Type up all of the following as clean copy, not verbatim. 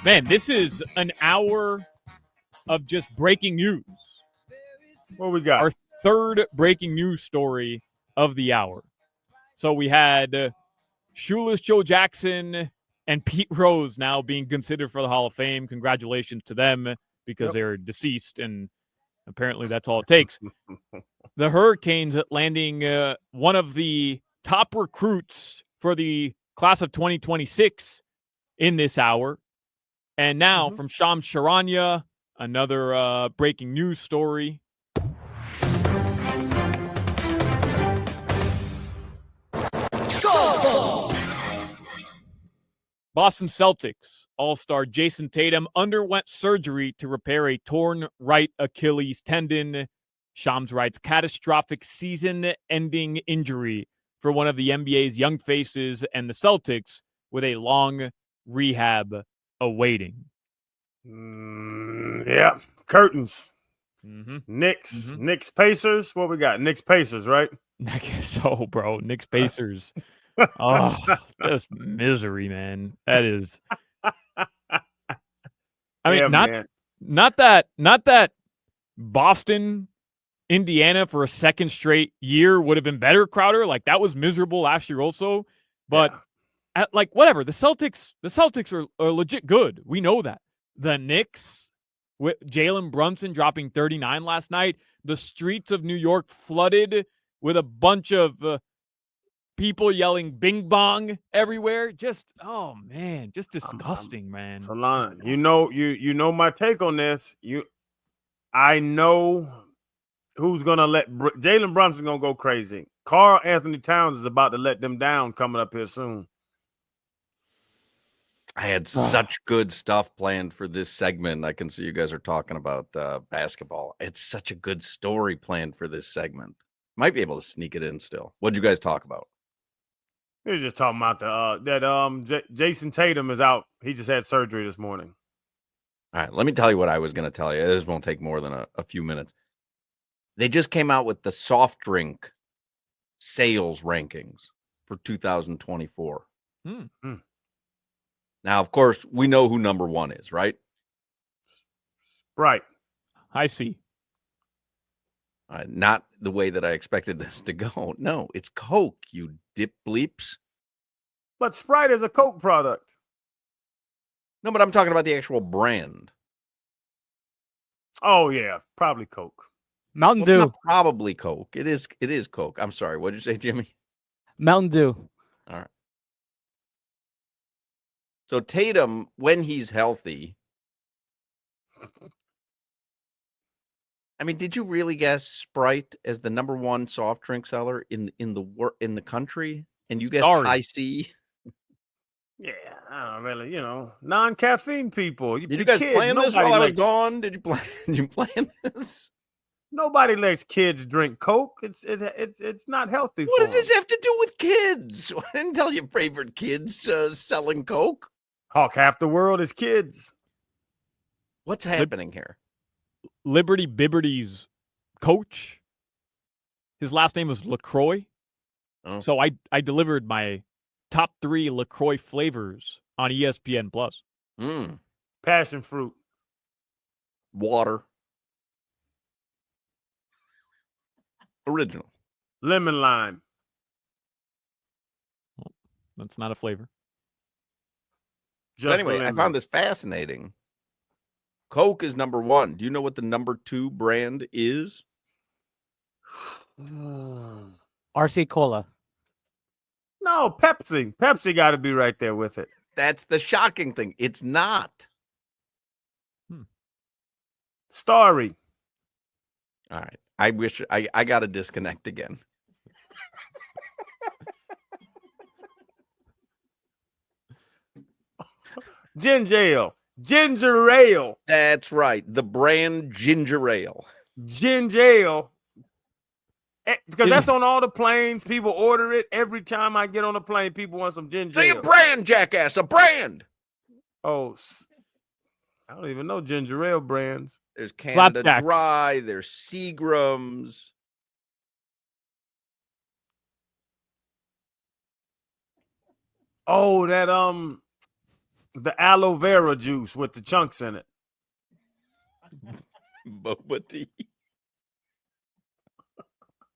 Man, this is an hour of just breaking news. What we got? Our third breaking news story of the hour. So we had Shoeless Joe Jackson and Pete Rose now being considered for the Hall of Fame. Congratulations to them because they're deceased, and apparently that's all it takes. The Hurricanes landing one of the top recruits for the class of 2026 in this hour. And now from Shams Charania, another breaking news story. Boston Celtics all-star Jason Tatum underwent surgery to repair a torn right Achilles tendon. Shams writes, catastrophic season-ending injury for one of the NBA's young faces, and the Celtics with a long rehab awaiting. Yeah, curtains. Knicks Pacers. What we got? Knicks Pacers, right? I guess so, bro. Knicks Pacers. Oh, that's misery, man. That is. I mean, not that Boston, Indiana for a second straight year would have been better, Crowder. Like that was miserable last year also. But whatever. The Celtics are legit good. We know that. The Knicks with Jalen Brunson dropping 39 last night. The streets of New York flooded with a bunch of people yelling "Bing Bong" everywhere. Just just disgusting, man. Solana, you know my take on this. I know who's gonna let Jalen Brunson gonna go crazy. Karl Anthony Towns is about to let them down coming up here soon. I had such good stuff planned for this segment. I can see you guys are talking about basketball. It's such a good story planned for this segment. Might be able to sneak it in still. What'd you guys talk about? We were just talking about Jason Tatum is out. He just had surgery this morning. All right, let me tell you what I was going to tell you. This won't take more than a few minutes. They just came out with the soft drink sales rankings for 2024. Now, of course, we know who number one is, right? Right. I see. Not the way that I expected this to go. No, it's Coke, you dip bleeps. But Sprite is a Coke product. No, but I'm talking about the actual brand. Oh, yeah, probably Coke. Mountain Dew. Not probably Coke. It is Coke. I'm sorry. What did you say, Jimmy? Mountain Dew. All right. So Tatum, when he's healthy, I mean, did you really guess Sprite as the number one soft drink seller in the country? And you guessed High C? Yeah, I don't really, non-caffeine people. Did you guys plan this while I was gone? Did you plan this? Nobody lets kids drink Coke. It's not healthy. What does this have to do with kids? I didn't tell your favorite kids selling Coke. Hawk, half the world is kids. What's happening here? Liberty Bibberty's coach, his last name was LaCroix. Oh. So I delivered my top 3 LaCroix flavors on ESPN Plus. Passion fruit. Water. Original. Lemon lime. Well, that's not a flavor. But anyway, I found this fascinating. Coke is number one. Do you know what the number 2 brand is? RC Cola. No, Pepsi. Pepsi got to be right there with it. That's the shocking thing. It's not. Starry. All right. I wish I got to disconnect again. Ginger ale. That's right. The brand ginger ale. Ginger ale. Because that's on all the planes. People order it. Every time I get on a plane, people want some ginger ale. Say a brand, jackass. A brand. Oh, I don't even know ginger ale brands. There's Canada Dry. There's Seagram's. Oh, that The aloe vera juice with the chunks in it. Boba tea.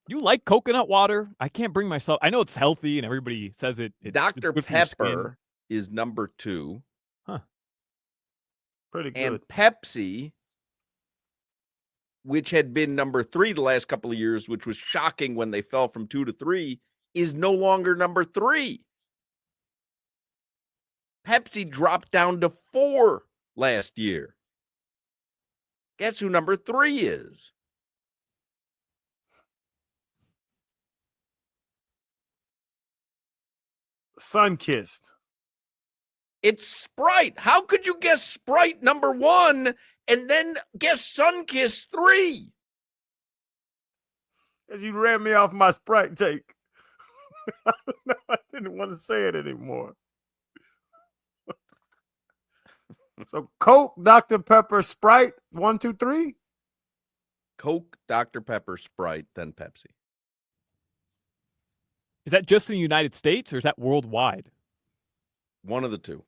You like coconut water? I can't bring myself. I know it's healthy and everybody says it's Dr. good for your skin. Pepper is number 2. Pretty good. And Pepsi, which had been number 3 the last couple of years, which was shocking when they fell from 2 to 3, is no longer number 3. Pepsi dropped down to 4 last year. Guess who number 3 is? Sunkissed. It's Sprite. How could you guess Sprite number 1 and then guess Sunkissed 3? Because you ran me off my Sprite take. No, I didn't want to say it anymore. So Coke, Dr. Pepper, Sprite, 1, 2, 3. Coke, Dr. Pepper, Sprite, then Pepsi. Is that just in the United States or is that worldwide? One of the two.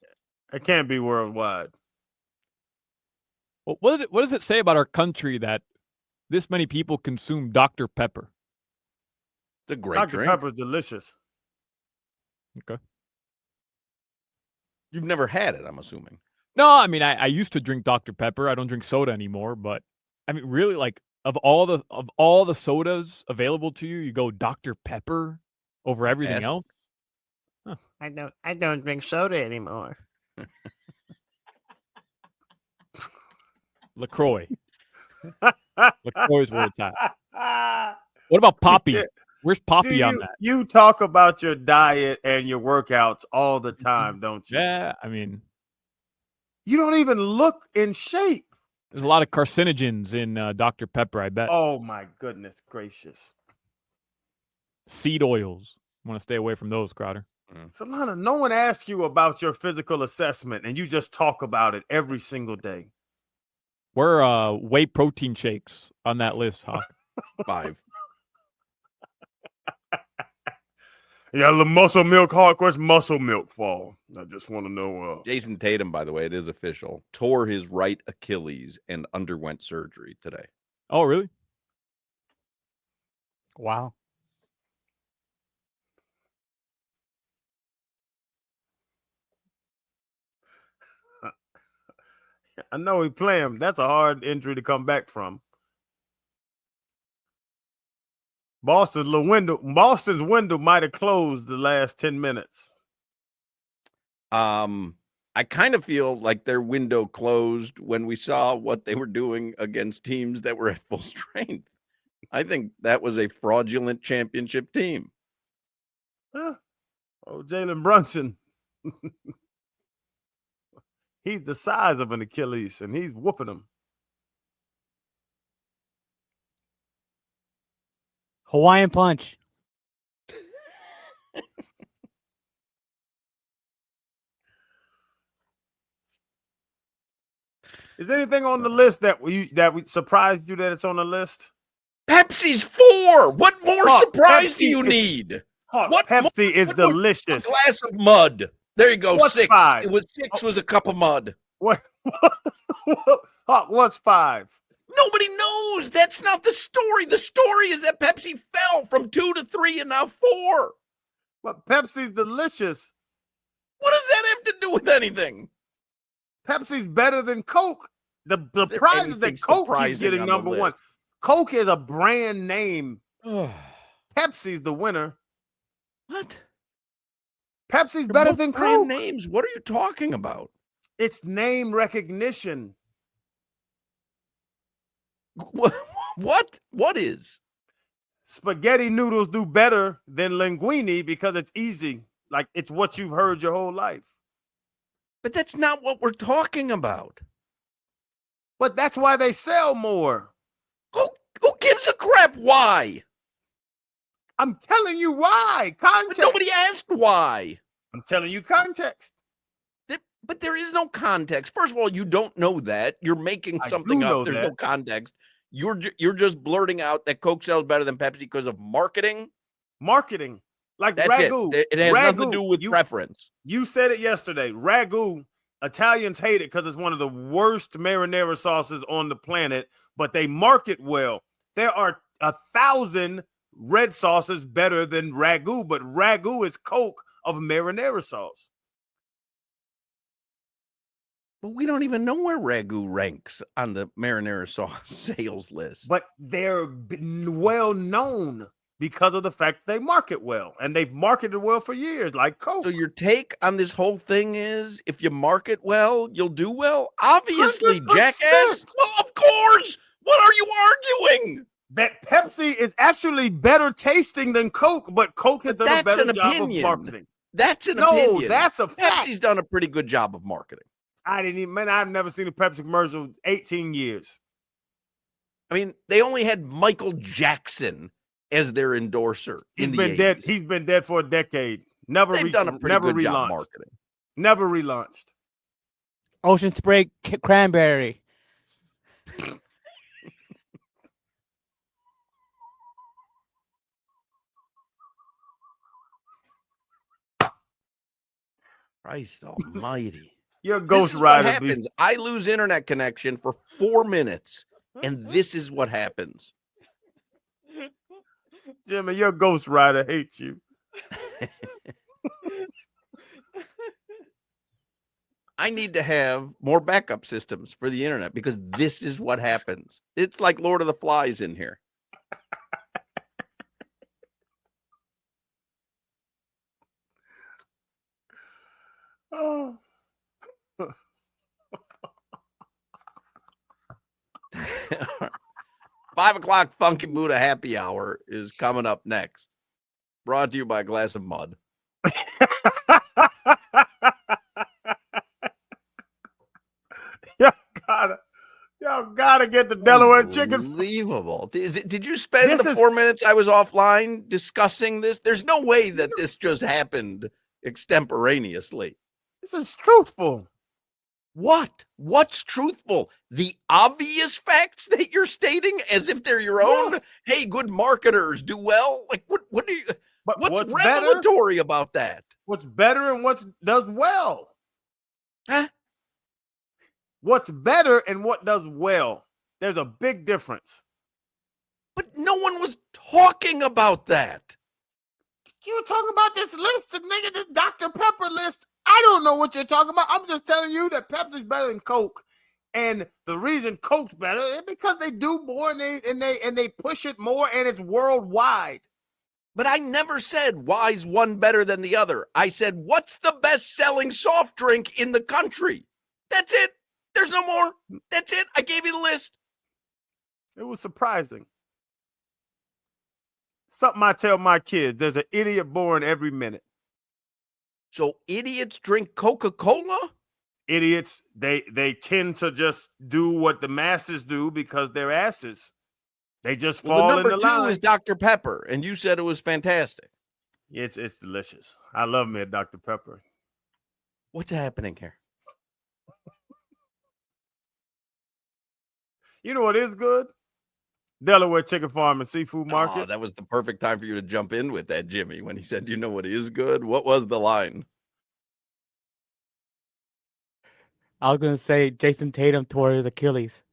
It can't be worldwide. Well, what does it say about our country that this many people consume Dr. Pepper? The great Dr. drink. Pepper's delicious. Okay. You've never had it, I'm assuming. No, I mean I used to drink Dr. Pepper. I don't drink soda anymore, but I mean really like of all the sodas available to you, you go Dr. Pepper over everything else? Huh. I don't drink soda anymore. LaCroix. LaCroix is where it's at. What about Poppy? Where's Poppy on that? You talk about your diet and your workouts all the time, don't you? Yeah, I mean, you don't even look in shape. There's a lot of carcinogens in Dr. Pepper, I bet. Oh, my goodness gracious. Seed oils. Want to stay away from those, Crowder. Solana, no one asks you about your physical assessment, and you just talk about it every single day. We're whey protein shakes on that list, Hoch. 5. Yeah, the muscle milk, Hawk. Where's muscle milk fall? I just want to know. Jason Tatum, by the way, it is official, tore his right Achilles and underwent surgery today. Oh, really? Wow. I know he playing. That's a hard injury to come back from. Boston's window might have closed the last 10 minutes. I kind of feel like their window closed when we saw what they were doing against teams that were at full strength. I think that was a fraudulent championship team. Huh? Oh, Jalen Brunson. He's the size of an Achilles, and he's whooping him. Hawaiian Punch. Is anything on the list that we surprised you that it's on the list? Pepsi's 4. What more surprise do you need? What Pepsi is delicious. A glass of mud. There you go. What's 6. 5? It was 6 was a cup of mud. What? What's 5? Nobody knows. That's not the story. The story is that Pepsi fell from 2 to 3 and now 4. But Pepsi's delicious. What does that have to do with anything? Pepsi's better than Coke. The prize is that Coke keeps getting number 1. Coke is a brand name. Pepsi's the winner. What? Pepsi's better than Coke. Names. What are you talking about? It's name recognition. What? What is? Spaghetti noodles do better than linguine because it's easy. Like it's what you've heard your whole life. But that's not what we're talking about. But that's why they sell more. Who gives a crap why? I'm telling you why. Context. But nobody asked why. I'm telling you context. But there is no context. First of all, you don't know that. You're making something up. There's no context. You're just blurting out that Coke sells better than Pepsi because of marketing. Marketing. Like that's ragu. It has nothing to do with preference. You said it yesterday. Ragu Italians hate it because it's one of the worst marinara sauces on the planet, but they market well. There are 1,000 red sauces better than ragu, but ragu is Coke of marinara sauce. But we don't even know where ragu ranks on the marinara sauce sales list. But they're well known because of the fact that they market well, and they've marketed well for years, like Coke. So your take on this whole thing is, if you market well, you'll do well? Obviously, 100%. jackass. Well, of course. What are you arguing? That Pepsi is actually better tasting than Coke, but Coke has done a better job of marketing. That's an opinion. No, that's a fact. Pepsi's done a pretty good job of marketing. I've never seen a Pepsi commercial in 18 years. I mean, they only had Michael Jackson as their endorser. He's been dead. He's been dead for a decade. They've done a pretty good job marketing. Never relaunched. Ocean Spray Cranberry. Christ almighty. You're a ghost rider. Happens. I lose internet connection for 4 minutes, and this is what happens. Jimmy, your ghost rider hates you. I need to have more backup systems for the internet because this is what happens. It's like Lord of the Flies in here. Oh. 5 o'clock Funky Buddha Happy Hour is coming up next. Brought to you by a glass of mud. Y'all gotta get the Delaware chicken. Unbelievable. Did you spend the 4 minutes I was offline discussing this? There's no way that this just happened extemporaneously. This is truthful. What? What's truthful? The obvious facts that you're stating as if they're your own? Yes. Hey, good marketers do well? Like what do you what's revelatory better? About that? What's better and what does well? Huh? What's better and what does well? There's a big difference. But no one was talking about that. You were talking about this list, the nigga, this Dr. Pepper list. I don't know what you're talking about. I'm just telling you that Pepsi's better than Coke. And the reason Coke's better is because they do more and they push it more and it's worldwide. But I never said why is one better than the other. I said, what's the best-selling soft drink in the country? That's it. There's no more. That's it. I gave you the list. It was surprising. Something I tell my kids, there's an idiot born every minute. So idiots drink Coca-Cola? Idiots, they tend to just do what the masses do because they're asses. They just fall in the line. Number 2 is Dr. Pepper, and you said it was fantastic. It's delicious. I love me a Dr. Pepper. What's happening here? You know what is good? Delaware Chicken Farm and Seafood Market. Oh, that was the perfect time for you to jump in with that, Jimmy, when he said, you know what is good? What was the line? I was going to say Jason Tatum tore his Achilles.